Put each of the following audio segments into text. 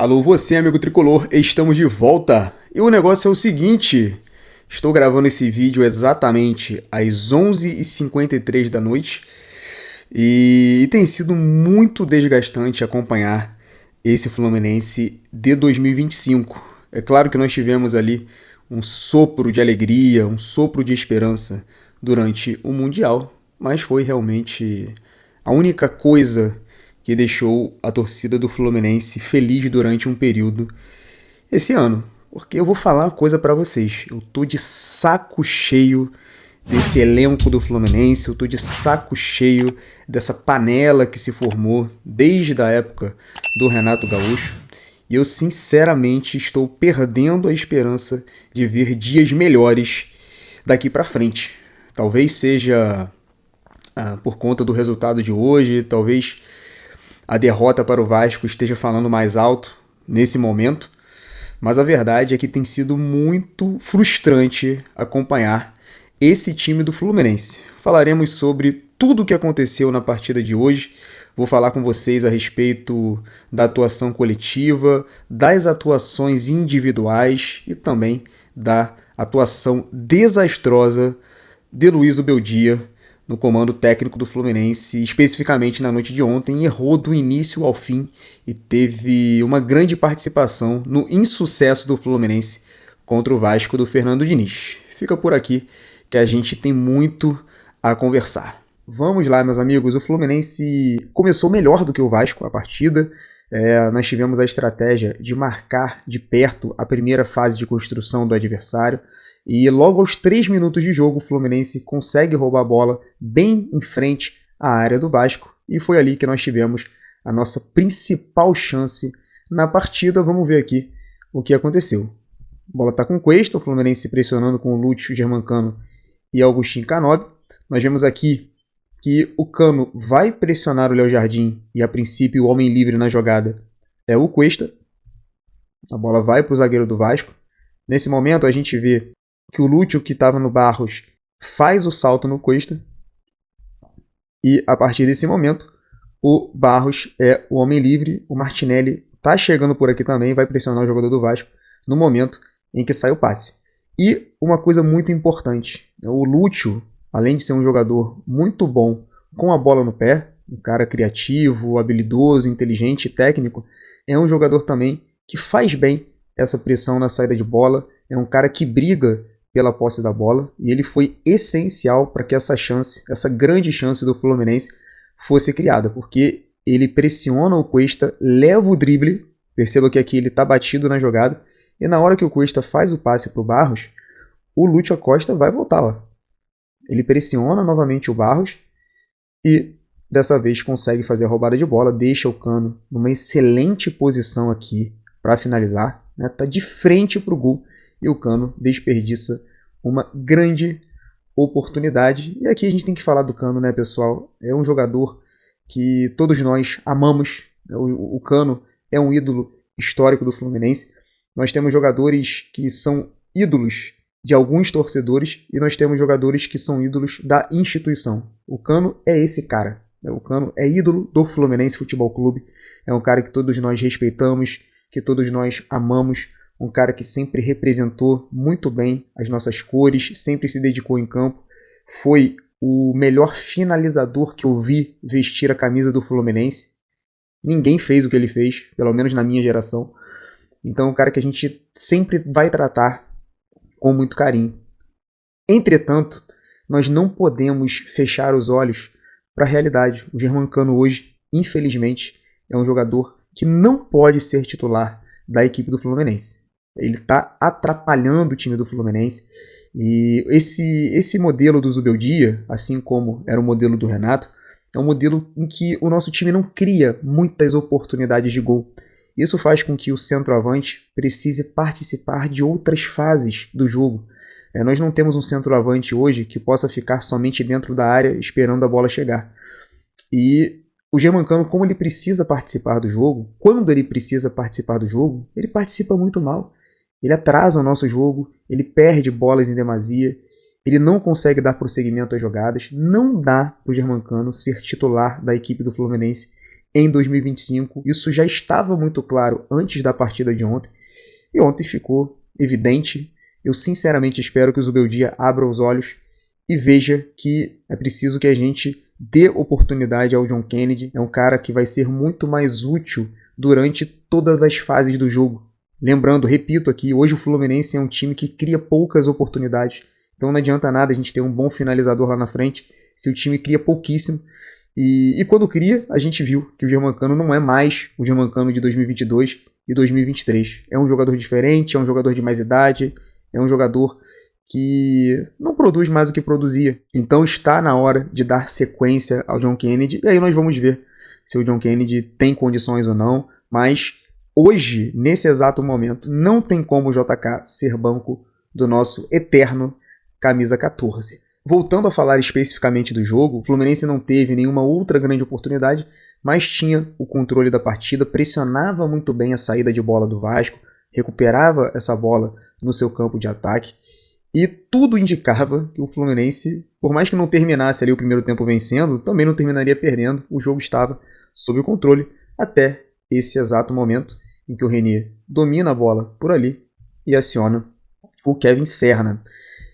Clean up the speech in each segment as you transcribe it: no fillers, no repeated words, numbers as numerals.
Alô, você, amigo tricolor, estamos de volta. E o negócio é o seguinte: estou gravando esse vídeo exatamente às 11h53 da noite e tem sido muito desgastante acompanhar esse Fluminense de 2025. É claro que nós tivemos ali um sopro de alegria, um sopro de esperança durante o Mundial, mas foi realmente a única coisa que deixou a torcida do Fluminense feliz durante um período esse ano. Porque eu vou falar uma coisa pra vocês, eu tô de saco cheio desse elenco do Fluminense, eu tô de saco cheio dessa panela que se formou desde a época do Renato Gaúcho. E eu sinceramente estou perdendo a esperança de ver dias melhores daqui pra frente. Talvez seja por conta do resultado de hoje, talvez a derrota para o Vasco esteja falando mais alto nesse momento, mas a verdade é que tem sido muito frustrante acompanhar esse time do Fluminense. Falaremos sobre tudo o que aconteceu na partida de hoje, vou falar com vocês a respeito da atuação coletiva, das atuações individuais e também da atuação desastrosa de Luiz Ubeldia no comando técnico do Fluminense, especificamente na noite de ontem, errou do início ao fim e teve uma grande participação no insucesso do Fluminense contra o Vasco do Fernando Diniz. Fica por aqui que a gente tem muito a conversar. Vamos lá, meus amigos, o Fluminense começou melhor do que o Vasco a partida. Nós tivemos a estratégia de marcar de perto a primeira fase de construção do adversário. E logo aos 3 minutos de jogo, o Fluminense consegue roubar a bola bem em frente à área do Vasco. E foi ali que nós tivemos a nossa principal chance na partida. Vamos ver aqui o que aconteceu. A bola está com o Cuesta, o Fluminense pressionando com o Lúcio, Germancano e Augustinho Canóbio. Nós vemos aqui que o Cano vai pressionar o Léo Jardim e a princípio o homem livre na jogada é o Cuesta. A bola vai para o zagueiro do Vasco. Nesse momento a gente vê que o Lúcio, que estava no Barros, faz o salto no Cuesta. E a partir desse momento, o Barros é o homem livre. O Martinelli está chegando por aqui também, vai pressionar o jogador do Vasco no momento em que sai o passe. E uma coisa muito importante, o Lúcio, além de ser um jogador muito bom com a bola no pé, um cara criativo, habilidoso, inteligente, técnico, é um jogador também que faz bem essa pressão na saída de bola, é um cara que briga pela posse da bola, e ele foi essencial para que essa chance, essa grande chance do Fluminense fosse criada, porque ele pressiona o Cuesta, leva o drible, perceba que aqui ele está batido na jogada, e na hora que o Cuesta faz o passe para o Barros, o Lúcio Acosta vai voltar lá. Ele pressiona novamente o Barros, e dessa vez consegue fazer a roubada de bola, deixa o Cano numa excelente posição aqui para finalizar, tá de frente para o gol, e o Cano desperdiça uma grande oportunidade. E aqui a gente tem que falar do Cano, né, pessoal? É um jogador que todos nós amamos. O Cano é um ídolo histórico do Fluminense. Nós temos jogadores que são ídolos de alguns torcedores e nós temos jogadores que são ídolos da instituição. O Cano é esse cara. O Cano é ídolo do Fluminense Futebol Clube. É um cara que todos nós respeitamos, que todos nós amamos. Um cara que sempre representou muito bem as nossas cores, sempre se dedicou em campo. Foi o melhor finalizador que eu vi vestir a camisa do Fluminense. Ninguém fez o que ele fez, pelo menos na minha geração. Então é um cara que a gente sempre vai tratar com muito carinho. Entretanto, nós não podemos fechar os olhos para a realidade. O Germancano hoje, infelizmente, é um jogador que não pode ser titular da equipe do Fluminense. Ele está atrapalhando o time do Fluminense. E esse modelo do Zubeldia, assim como era o modelo do Renato, é um modelo em que o nosso time não cria muitas oportunidades de gol. Isso faz com que o centroavante precise participar de outras fases do jogo. Nós não temos um centroavante hoje que possa ficar somente dentro da área esperando a bola chegar. E o Germancano, como ele precisa participar do jogo, quando ele precisa participar do jogo, ele participa muito mal. Ele atrasa o nosso jogo, ele perde bolas em demasia, ele não consegue dar prosseguimento às jogadas. Não dá para o Germancano ser titular da equipe do Fluminense em 2025. Isso já estava muito claro antes da partida de ontem, e ontem ficou evidente. Eu sinceramente espero que o Zubeldia abra os olhos e veja que é preciso que a gente dê oportunidade ao John Kennedy. É um cara que vai ser muito mais útil durante todas as fases do jogo. Lembrando, repito aqui, hoje o Fluminense é um time que cria poucas oportunidades. Então não adianta nada a gente ter um bom finalizador lá na frente se o time cria pouquíssimo. E quando cria, a gente viu que o Germancano não é mais o Germancano de 2022 e 2023. É um jogador diferente, é um jogador de mais idade, é um jogador que não produz mais o que produzia. Então está na hora de dar sequência ao John Kennedy, e aí nós vamos ver se o John Kennedy tem condições ou não, mas hoje, nesse exato momento, não tem como o JK ser banco do nosso eterno camisa 14. Voltando a falar especificamente do jogo, o Fluminense não teve nenhuma outra grande oportunidade, mas tinha o controle da partida, pressionava muito bem a saída de bola do Vasco, recuperava essa bola no seu campo de ataque, e tudo indicava que o Fluminense, por mais que não terminasse ali o primeiro tempo vencendo, também não terminaria perdendo. O jogo estava sob o controle até esse exato momento em que o René domina a bola por ali e aciona o Kevin Serna.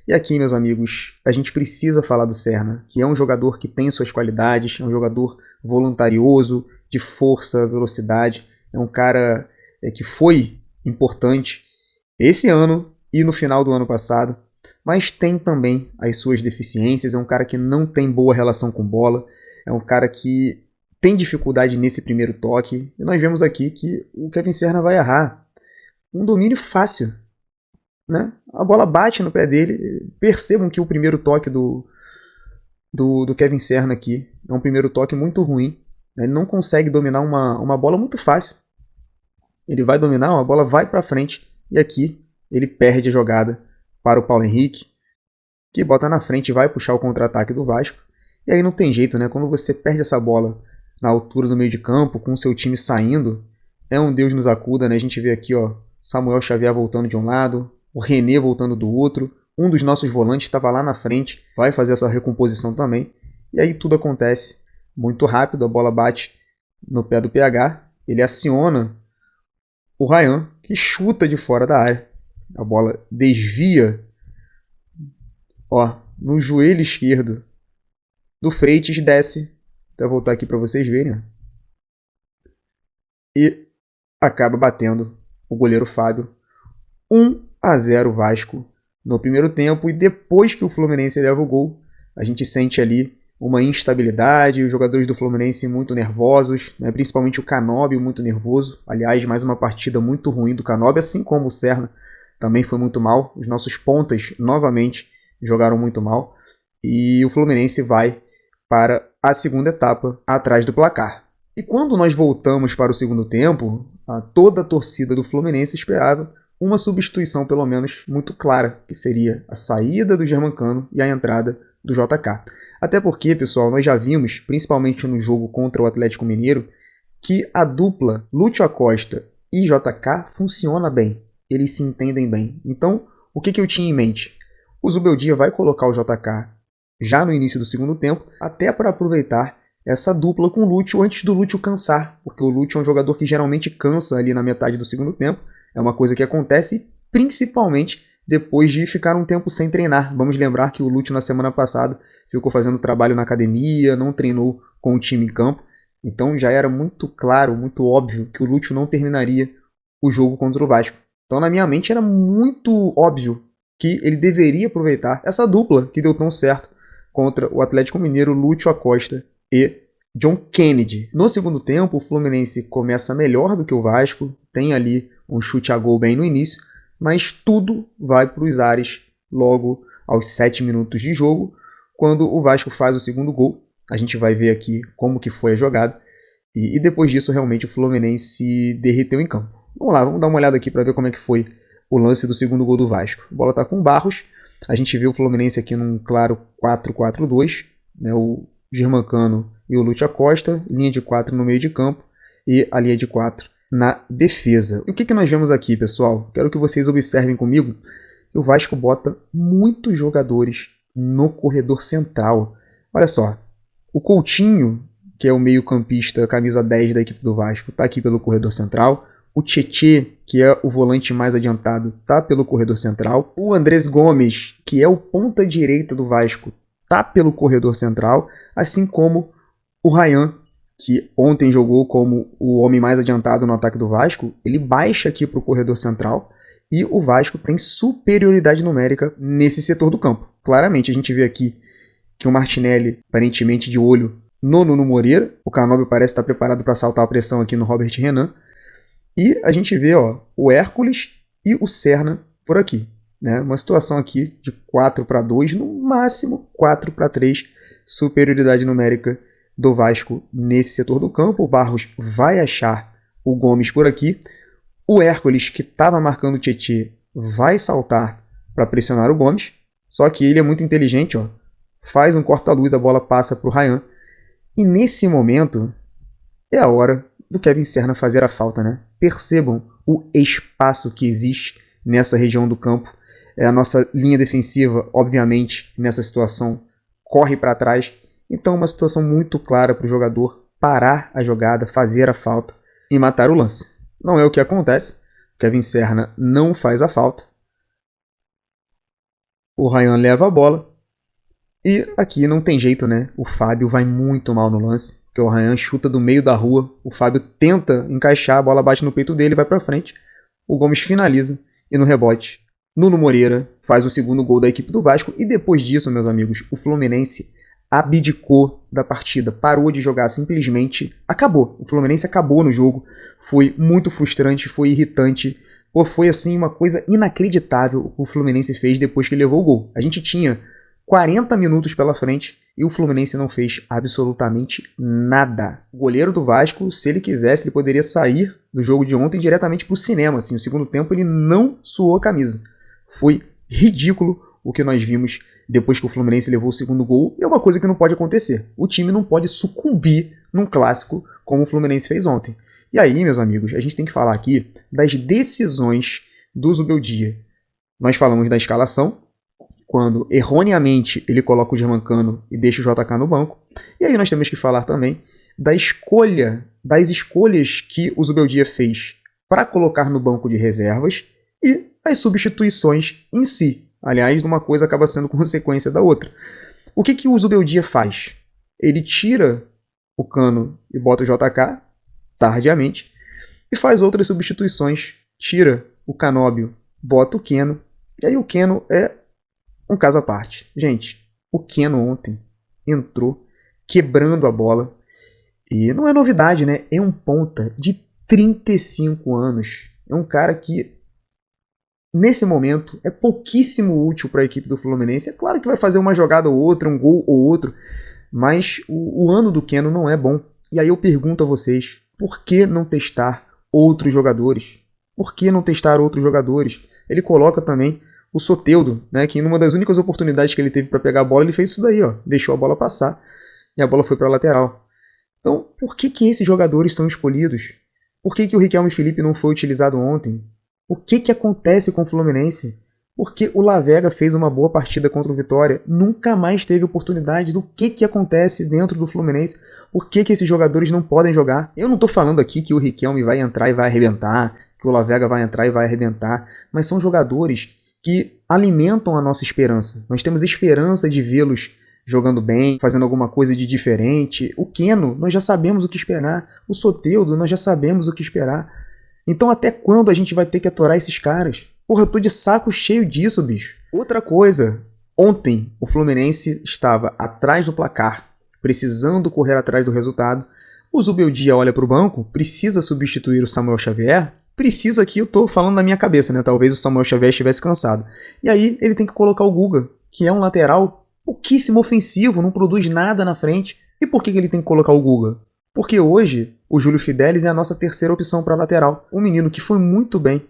E aqui, meus amigos, a gente precisa falar do Serna, que é um jogador que tem suas qualidades, é um jogador voluntarioso, de força, velocidade, é um cara que foi importante esse ano e no final do ano passado, mas tem também as suas deficiências, é um cara que não tem boa relação com bola, é um cara que tem dificuldade nesse primeiro toque, e nós vemos aqui que o Kevin Serna vai errar. Um domínio fácil, né? A bola bate no pé dele. Percebam que o primeiro toque do Kevin Serna aqui é um primeiro toque muito ruim. Ele não consegue dominar uma bola muito fácil. Ele vai dominar, a bola vai para frente e aqui ele perde a jogada para o Paulo Henrique, que bota na frente e vai puxar o contra-ataque do Vasco. E aí não tem jeito, né? Quando você perde essa bola na altura do meio de campo, com o seu time saindo, é um Deus nos acuda, né? A gente vê aqui, ó, Samuel Xavier voltando de um lado, o René voltando do outro, um dos nossos volantes estava lá na frente, vai fazer essa recomposição também, e aí tudo acontece muito rápido, a bola bate no pé do PH, ele aciona o Ryan, que chuta de fora da área, a bola desvia, ó, no joelho esquerdo do Freitas, desce, até voltar aqui para vocês verem, ó, e acaba batendo o goleiro Fábio. 1-0 Vasco no primeiro tempo, e depois que o Fluminense leva o gol, a gente sente ali uma instabilidade, os jogadores do Fluminense muito nervosos, né? Principalmente o Canóbio muito nervoso. Aliás, mais uma partida muito ruim do Canóbio, assim como o Serna também foi muito mal. Os nossos pontas novamente jogaram muito mal, e o Fluminense vai para a segunda etapa atrás do placar. E quando nós voltamos para o segundo tempo, toda a torcida do Fluminense esperava uma substituição pelo menos muito clara, que seria a saída do Germancano e a entrada do JK. Até porque, pessoal, nós já vimos, principalmente no jogo contra o Atlético Mineiro, que a dupla Lúcio Acosta e JK funciona bem, eles se entendem bem. Então, o que eu tinha em mente? O Zubeldia vai colocar o JK já no início do segundo tempo, até para aproveitar essa dupla com o Lúcio antes do Lúcio cansar, porque o Lúcio é um jogador que geralmente cansa ali na metade do segundo tempo. É uma coisa que acontece principalmente depois de ficar um tempo sem treinar. Vamos lembrar que o Lúcio na semana passada ficou fazendo trabalho na academia, não treinou com o time em campo. Então já era muito claro, muito óbvio que o Lúcio não terminaria o jogo contra o Vasco. Então na minha mente era muito óbvio que ele deveria aproveitar essa dupla que deu tão certo contra o Atlético Mineiro, Lúcio Acosta e John Kennedy. No segundo tempo, o Fluminense começa melhor do que o Vasco, tem ali um chute a gol bem no início, mas tudo vai para os ares logo aos 7 minutos de jogo, quando o Vasco faz o segundo gol. A gente vai ver aqui como que foi a jogada, e depois disso realmente o Fluminense derreteu em campo. Vamos lá, vamos dar uma olhada aqui para ver como é que foi o lance do segundo gol do Vasco. A bola está com o Barros, a gente vê o Fluminense aqui num claro 4-4-2, né, o Germancano e o Lúcio Acosta, linha de 4 no meio de campo e a linha de 4 na defesa. E o que nós vemos aqui, pessoal? Quero que vocês observem comigo que o Vasco bota muitos jogadores no corredor central. Olha só, o Coutinho que é o meio-campista, camisa 10 da equipe do Vasco, está aqui pelo corredor central. O Tietê, que é o volante mais adiantado, está pelo corredor central. O Andrés Gomes, que é o ponta-direita do Vasco, está pelo corredor central. Assim como o Ryan, que ontem jogou como o homem mais adiantado no ataque do Vasco, ele baixa aqui para o corredor central. E o Vasco tem superioridade numérica nesse setor do campo. Claramente, a gente vê aqui que o Martinelli, aparentemente de olho no Nuno Moreira. O Canóbio parece estar preparado para saltar a pressão aqui no Robert Renan. E a gente vê o Hércules e o Serna por aqui. Né? Uma situação aqui de 4-2, no máximo 4-3. Superioridade numérica do Vasco nesse setor do campo. O Barros vai achar o Gomes por aqui. O Hércules, que estava marcando o Tietê, vai saltar para pressionar o Gomes. Só que ele é muito inteligente, faz um corta-luz, a bola passa para o Ryan. E nesse momento é a hora do Kevin Serna fazer a falta. Né? Percebam o espaço que existe nessa região do campo. A nossa linha defensiva, obviamente, nessa situação, corre para trás. Então é uma situação muito clara para o jogador parar a jogada, fazer a falta e matar o lance. Não é o que acontece. Kevin Serna não faz a falta. O Ryan leva a bola. E aqui não tem jeito, né? O Fábio vai muito mal no lance. Porque o Ryan chuta do meio da rua. O Fábio tenta encaixar, a bola bate no peito dele e vai para frente. O Gomes finaliza. E no rebote, Nuno Moreira faz o segundo gol da equipe do Vasco. E depois disso, meus amigos, o Fluminense abdicou da partida, parou de jogar, simplesmente acabou. O Fluminense acabou no jogo, foi muito frustrante, foi irritante, foi assim uma coisa inacreditável o que o Fluminense fez depois que levou o gol. A gente tinha 40 minutos pela frente e o Fluminense não fez absolutamente nada. O goleiro do Vasco, se ele quisesse, ele poderia sair do jogo de ontem diretamente para o cinema. Assim, no segundo tempo ele não suou a camisa. Foi ridículo o que nós vimos depois que o Fluminense levou o segundo gol. E é uma coisa que não pode acontecer. O time não pode sucumbir num clássico como o Fluminense fez ontem. E aí, meus amigos, a gente tem que falar aqui das decisões do Zubeldia. Nós falamos da escalação, quando erroneamente ele coloca o Germancano e deixa o JK no banco. E aí nós temos que falar também das escolhas que o Zubeldia fez para colocar no banco de reservas e as substituições em si. Aliás, uma coisa acaba sendo consequência da outra. O que o Zubeldia faz? Ele tira o Cano e bota o JK, tardiamente, e faz outras substituições. Tira o Canóbio, bota o Keno, e aí o Keno é um caso à parte. Gente, o Keno ontem entrou quebrando a bola, e não é novidade, né? É um ponta de 35 anos. É um cara que nesse momento, é pouquíssimo útil para a equipe do Fluminense. É claro que vai fazer uma jogada ou outra, um gol ou outro, mas o ano do Keno não é bom. E aí eu pergunto a vocês, por que não testar outros jogadores? Por que não testar outros jogadores? Ele coloca também o Soteldo, né, que em uma das únicas oportunidades que ele teve para pegar a bola, ele fez isso daí, deixou a bola passar e a bola foi para a lateral. Então, por que esses jogadores são escolhidos? Por que o Riquelme Felipe não foi utilizado ontem? O que acontece com o Fluminense? Porque o Lavega fez uma boa partida contra o Vitória, nunca mais teve oportunidade. Do que acontece dentro do Fluminense? Por que esses jogadores não podem jogar? Eu não estou falando aqui que o Riquelme vai entrar e vai arrebentar, que o Lavega vai entrar e vai arrebentar, mas são jogadores que alimentam a nossa esperança. Nós temos esperança de vê-los jogando bem, fazendo alguma coisa de diferente. O Keno, nós já sabemos o que esperar. O Soteldo, nós já sabemos o que esperar. Então até quando a gente vai ter que atorar esses caras? Porra, eu tô de saco cheio disso, bicho. Outra coisa, ontem o Fluminense estava atrás do placar, precisando correr atrás do resultado. O Zubeldia olha pro banco, precisa substituir o Samuel Xavier. Precisa aqui, eu tô falando na minha cabeça, né? Talvez o Samuel Xavier estivesse cansado. E aí ele tem que colocar o Guga, que é um lateral pouquíssimo ofensivo, não produz nada na frente. E por que ele tem que colocar o Guga? Porque hoje o Júlio Fidelis é a nossa terceira opção para lateral. Um menino que foi muito bem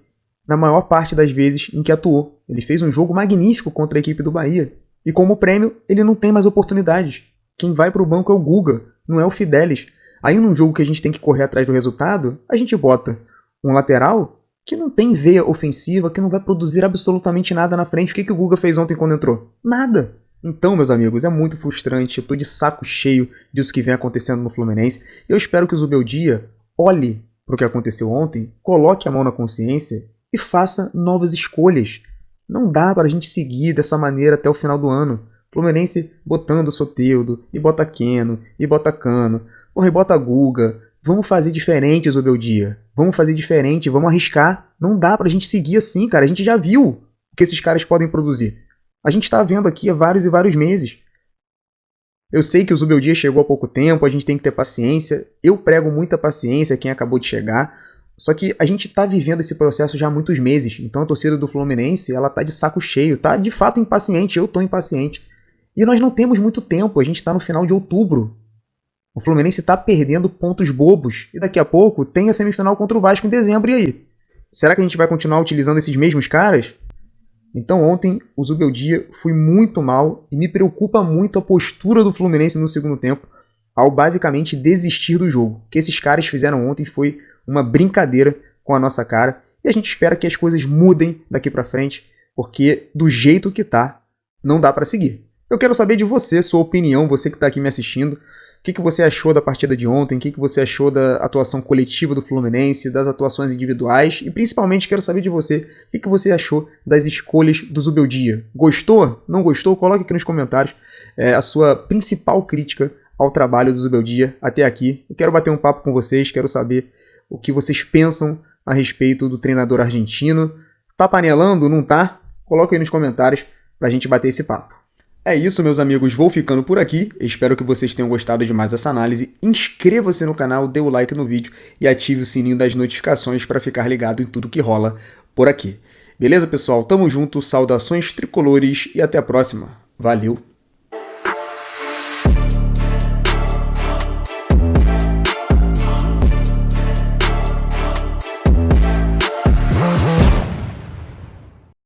na maior parte das vezes em que atuou. Ele fez um jogo magnífico contra a equipe do Bahia. E como prêmio, ele não tem mais oportunidades. Quem vai para o banco é o Guga, não é o Fidelis. Aí num jogo que a gente tem que correr atrás do resultado, a gente bota um lateral que não tem veia ofensiva, que não vai produzir absolutamente nada na frente. O que o Guga fez ontem quando entrou? Nada. Então, meus amigos, é muito frustrante, eu tô de saco cheio disso que vem acontecendo no Fluminense. Eu espero que o Zubeldia olhe para o que aconteceu ontem, coloque a mão na consciência e faça novas escolhas. Não dá para a gente seguir dessa maneira até o final do ano. Fluminense botando Soteldo, e bota Keno, e bota Cano, porra, e bota Guga. Vamos fazer diferente, Zubeldia. Vamos fazer diferente, vamos arriscar. Não dá pra gente seguir assim, cara. A gente já viu o que esses caras podem produzir. A gente tá vendo aqui há vários e vários meses. Eu sei que o Zubeldia chegou há pouco tempo, a gente tem que ter paciência. Eu prego muita paciência a quem acabou de chegar. Só que a gente tá vivendo esse processo já há muitos meses. Então a torcida do Fluminense, ela tá de saco cheio, tá de fato impaciente. Eu tô impaciente. E nós não temos muito tempo, a gente tá no final de outubro. O Fluminense tá perdendo pontos bobos. E daqui a pouco tem a semifinal contra o Vasco em dezembro, e aí? Será que a gente vai continuar utilizando esses mesmos caras? Então ontem o Zubeldia foi muito mal e me preocupa muito a postura do Fluminense no segundo tempo ao basicamente desistir do jogo. O que esses caras fizeram ontem foi uma brincadeira com a nossa cara e a gente espera que as coisas mudem daqui pra frente, porque do jeito que tá, não dá pra seguir. Eu quero saber de você, sua opinião, você que tá aqui me assistindo. O que você achou da partida de ontem? O que você achou da atuação coletiva do Fluminense, das atuações individuais? E principalmente quero saber de você, o que você achou das escolhas do Zubeldia? Gostou? Não gostou? Coloque aqui nos comentários a sua principal crítica ao trabalho do Zubeldia até aqui. Eu quero bater um papo com vocês, quero saber o que vocês pensam a respeito do treinador argentino. Tá panelando? Não tá? Coloque aí nos comentários pra gente bater esse papo. É isso, meus amigos, vou ficando por aqui, espero que vocês tenham gostado de mais essa análise, inscreva-se no canal, dê o like no vídeo e ative o sininho das notificações para ficar ligado em tudo que rola por aqui. Beleza, pessoal? Tamo junto, saudações tricolores e até a próxima. Valeu!